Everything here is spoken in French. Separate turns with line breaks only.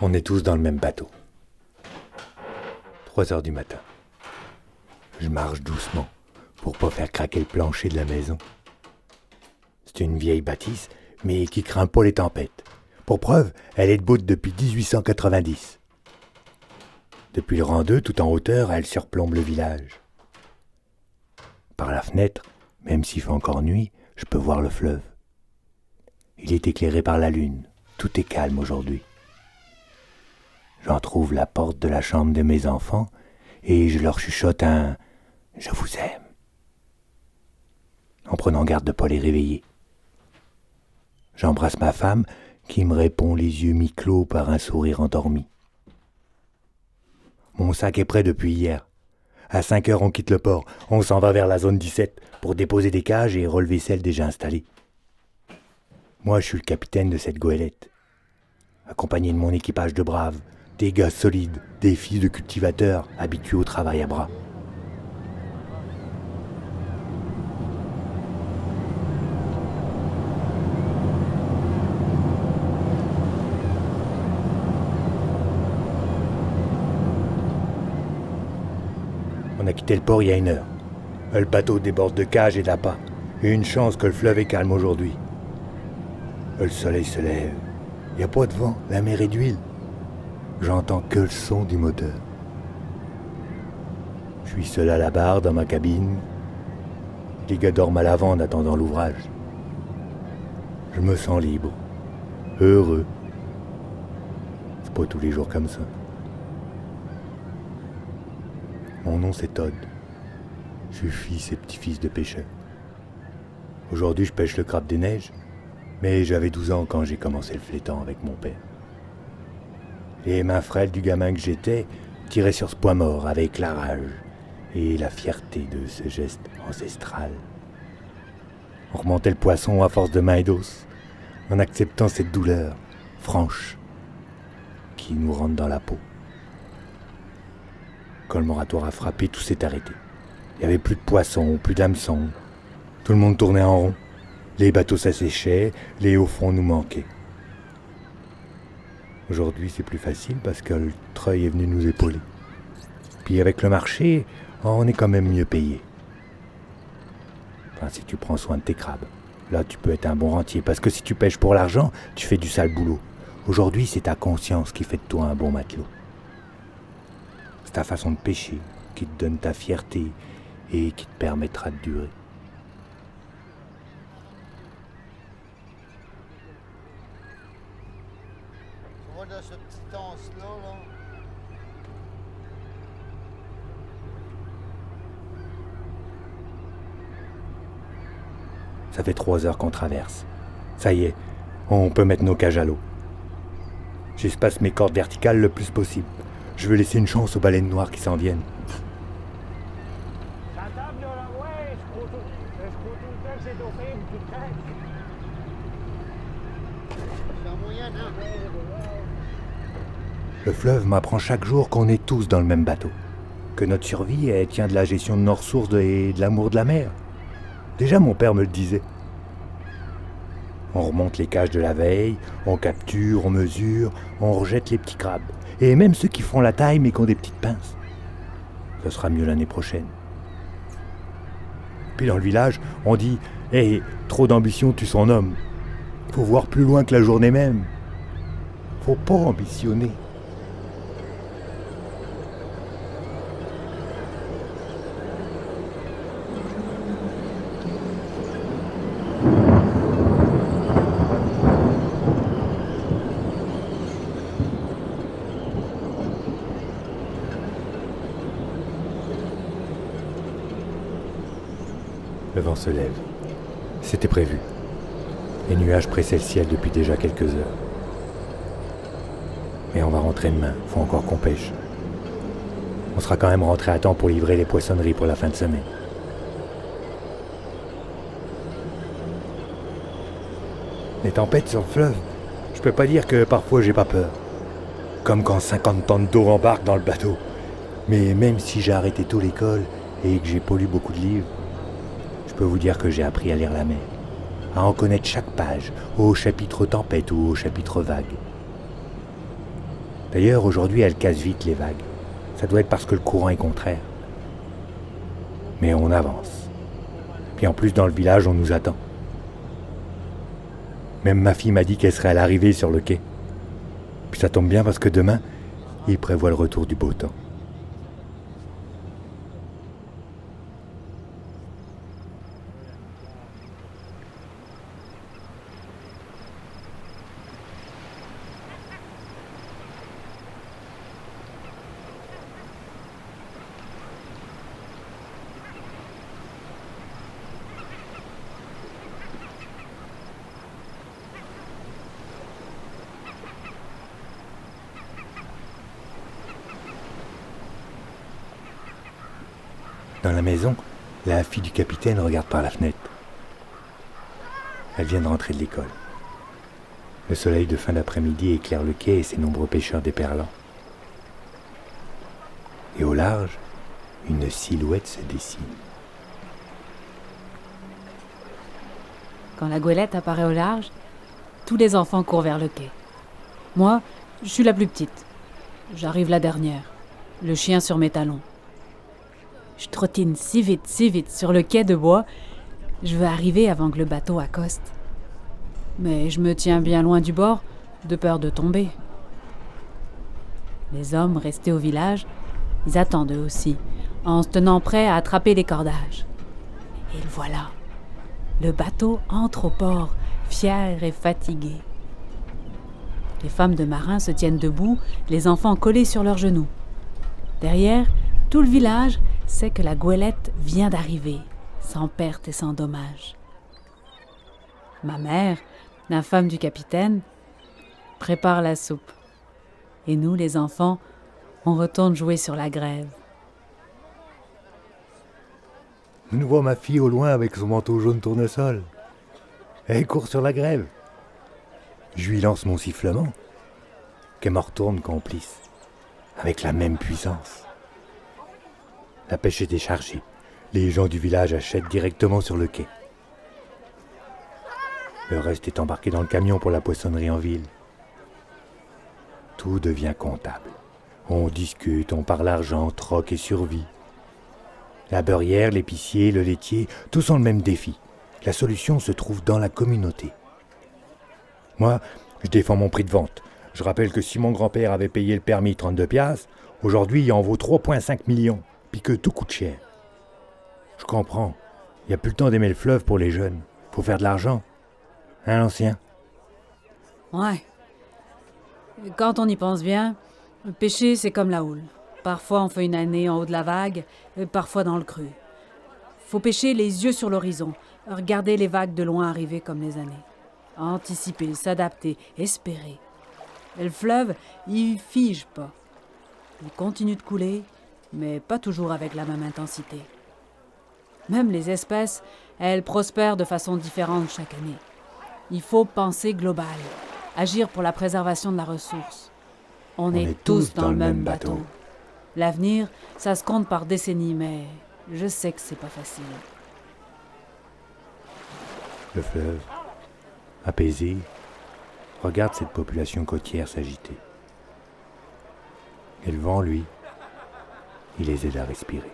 On est tous dans le même bateau. 3 heures du matin. Je marche doucement pour pas faire craquer le plancher de la maison. C'est une vieille bâtisse, mais qui craint pas les tempêtes. Pour preuve, elle est debout depuis 1890. Depuis le rang 2, tout en hauteur, elle surplombe le village. Par la fenêtre, même s'il fait encore nuit, je peux voir le fleuve. Il est éclairé par la lune. Tout est calme aujourd'hui. J'entrouvre la porte de la chambre de mes enfants et je leur chuchote un « Je vous aime » en prenant garde de ne pas les réveiller. J'embrasse ma femme qui me répond les yeux mi-clos par un sourire endormi. Mon sac est prêt depuis hier. À 5 heures, on quitte le port. On s'en va vers la zone 17 pour déposer des cages et relever celles déjà installées. Moi, je suis le capitaine de cette goélette, accompagné de mon équipage de braves, des gars solides, des fils de cultivateurs habitués au travail à bras. On a quitté le port il y a 1 heure. Le bateau déborde de cages et d'appâts. Une chance que le fleuve est calme aujourd'hui. Le soleil se lève. Il n'y a pas de vent, la mer est d'huile. J'entends que le son du moteur. Je suis seul à la barre dans ma cabine. Les gars dorment à l'avant en attendant l'ouvrage. Je me sens libre, heureux. C'est pas tous les jours comme ça. Mon nom c'est Todd. Je suis fils et petit-fils de pêcheur. Aujourd'hui je pêche le crabe des neiges, mais j'avais 12 ans quand j'ai commencé le flétan avec mon père. Les mains frêles du gamin que j'étais tiraient sur ce poids mort avec la rage et la fierté de ce geste ancestral. On remontait le poisson à force de main et d'os, en acceptant cette douleur franche qui nous rentre dans la peau. Quand le moratoire a frappé, tout s'est arrêté. Il n'y avait plus de poissons, plus d'hameçons. Tout le monde tournait en rond. Les bateaux s'asséchaient, les hauts fonds nous manquaient. Aujourd'hui, c'est plus facile parce que le treuil est venu nous épauler. Puis avec le marché, on est quand même mieux payé. Enfin, si tu prends soin de tes crabes. Là, tu peux être un bon rentier. Parce que si tu pêches pour l'argent, tu fais du sale boulot. Aujourd'hui, c'est ta conscience qui fait de toi un bon matelot. C'est ta façon de pêcher qui te donne ta fierté et qui te permettra de durer.
Tu vois dans ce petit anse-là, là?
Ça fait 3 heures qu'on traverse. Ça y est, on peut mettre nos cages à l'eau. J'espace mes cordes verticales le plus possible. Je veux laisser une chance aux baleines noires qui s'en viennent. Le fleuve m'apprend chaque jour qu'on est tous dans le même bateau. Que notre survie, elle tient de la gestion de nos ressources et de l'amour de la mer. Déjà, mon père me le disait. On remonte les cages de la veille, on capture, on mesure, on rejette les petits crabes. Et même ceux qui font la taille mais qui ont des petites pinces. Ce sera mieux l'année prochaine. Puis dans le village, on dit « Hey, trop d'ambition tue son homme. Faut voir plus loin que la journée même. Faut pas ambitionner. » Le vent se lève. C'était prévu. Les nuages pressaient le ciel depuis déjà quelques heures. Mais on va rentrer demain, faut encore qu'on pêche. On sera quand même rentré à temps pour livrer les poissonneries pour la fin de semaine. Les tempêtes sur le fleuve, je peux pas dire que parfois j'ai pas peur. Comme quand 50 tonnes d'eau embarquent dans le bateau. Mais même si j'ai arrêté tôt l'école et que j'ai pas lu beaucoup de livres, je peux vous dire que j'ai appris à lire la mer, à en connaître chaque page, au chapitre tempête ou au chapitre vague. D'ailleurs, aujourd'hui, elle casse vite les vagues. Ça doit être parce que le courant est contraire. Mais on avance. Puis en plus, dans le village, on nous attend. Même ma fille m'a dit qu'elle serait à l'arrivée sur le quai. Puis ça tombe bien parce que demain, il prévoit le retour du beau temps. Dans la maison, la fille du capitaine regarde par la fenêtre. Elle vient de rentrer de l'école. Le soleil de fin d'après-midi éclaire le quai et ses nombreux pêcheurs déperlants. Et au large, une silhouette se dessine.
Quand la goélette apparaît au large, tous les enfants courent vers le quai. Moi, je suis la plus petite. J'arrive la dernière, le chien sur mes talons. Je trottine si vite sur le quai de bois, je veux arriver avant que le bateau accoste. Mais je me tiens bien loin du bord, de peur de tomber. Les hommes restés au village, ils attendent eux aussi, en se tenant prêts à attraper les cordages. Et le voilà. Le bateau entre au port, fier et fatigué. Les femmes de marins se tiennent debout, les enfants collés sur leurs genoux. Derrière, tout le village sait que la goélette vient d'arriver, sans perte et sans dommage. Ma mère, la femme du capitaine, prépare la soupe. Et nous, les enfants, on retourne jouer sur la grève.
Je vois ma fille au loin avec son manteau jaune tournesol. Elle court sur la grève. Je lui lance mon sifflement, qu'elle me retourne complice, avec la même puissance. La pêche est déchargée. Les gens du village achètent directement sur le quai. Le reste est embarqué dans le camion pour la poissonnerie en ville. Tout devient comptable. On discute, on parle argent, troc et survie. La beurrière, l'épicier, le laitier, tous ont le même défi. La solution se trouve dans la communauté. Moi, je défends mon prix de vente. Je rappelle que si mon grand-père avait payé le permis 32 piastres, aujourd'hui il en vaut 3,5 millions, puis que tout coûte cher. Je comprends. Il n'y a plus le temps d'aimer le fleuve pour les jeunes. Faut faire de l'argent. Hein, l'ancien?
Ouais. Quand on y pense bien, pêcher c'est comme la houle. Parfois on fait une année en haut de la vague, parfois dans le cru. Faut pêcher les yeux sur l'horizon, regarder les vagues de loin arriver comme les années. Anticiper, s'adapter, espérer. Et le fleuve, il fige pas. Il continue de couler, mais pas toujours avec la même intensité. Même les espèces, elles prospèrent de façon différente chaque année. Il faut penser global, agir pour la préservation de la ressource. On est tous dans le même bateau. L'avenir, ça se compte par décennies, mais je sais que c'est pas facile.
Le fleuve, apaisé, regarde cette population côtière s'agiter. Et le vent, lui, il les aide à respirer.